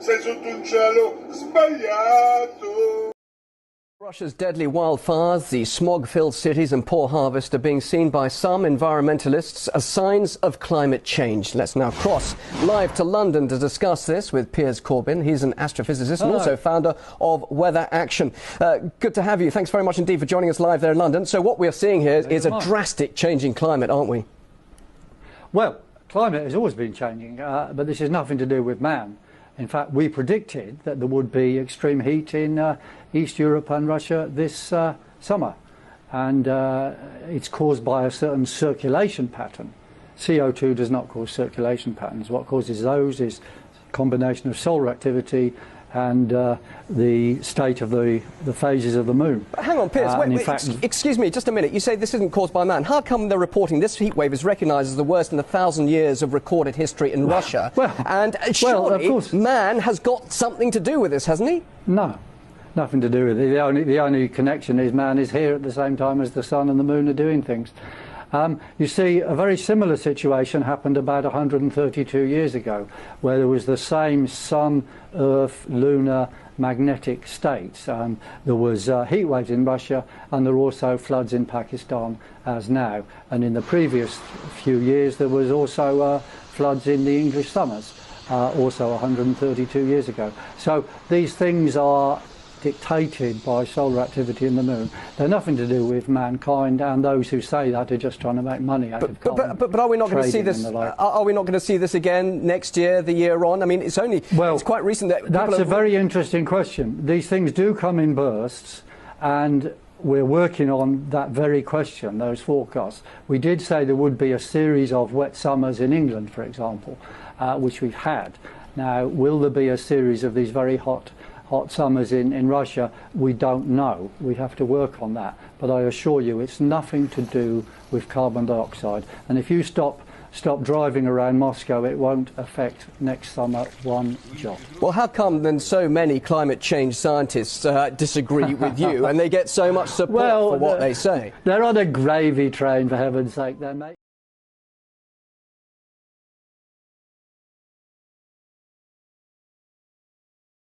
sei sotto un cielo sbagliato. Russia's deadly wildfires, the smog-filled cities and poor harvest are being seen by some environmentalists as signs of climate change. Let's now cross live to London to discuss this with Piers Corbyn. He's an astrophysicist and also founder of Weather Action. Good to have you. Thanks very much indeed for joining us live there in London. So what we are seeing here is a drastic change in climate, aren't we? Well, climate has always been changing, but this has nothing to do with man. In fact, we predicted that there would be extreme heat in East Europe and Russia this summer. And it's caused by a certain circulation pattern. CO2 does not cause circulation patterns. What causes those is a combination of solar activity and the state of the phases of the moon. But hang on, Piers, excuse me, just a minute. You say this isn't caused by man. How come they're reporting this heat wave is recognised as the worst in 1,000 years of recorded history in Russia? And surely of course, man has got something to do with this, hasn't he? No, nothing to do with it. The only connection is man is here at the same time as the sun and the moon are doing things. You see, a very similar situation happened about 132 years ago, where there was the same sun, earth, lunar, magnetic states. There was heat waves in Russia, and there were also floods in Pakistan as now. And in the previous few years, there was also floods in the English summers, also 132 years ago. So these things are dictated by solar activity in the moon. They're nothing to do with mankind, and those who say that are just trying to make money out of carbon. But are we not going to see this? Are we not going to see this again next year, the year on? I mean, it's quite recent that that's a very interesting question. These things do come in bursts, and we're working on that very question, those forecasts. We did say there would be a series of wet summers in England, for example, which we've had. Now, will there be a series of these very hot summers in Russia? We don't know. We have to work on that. But I assure you, it's nothing to do with carbon dioxide. And if you stop driving around Moscow, it won't affect next summer one jot. Well, how come then so many climate change scientists disagree with you and they get so much support for what they say? They're on a gravy train, for heaven's sake, then, mate.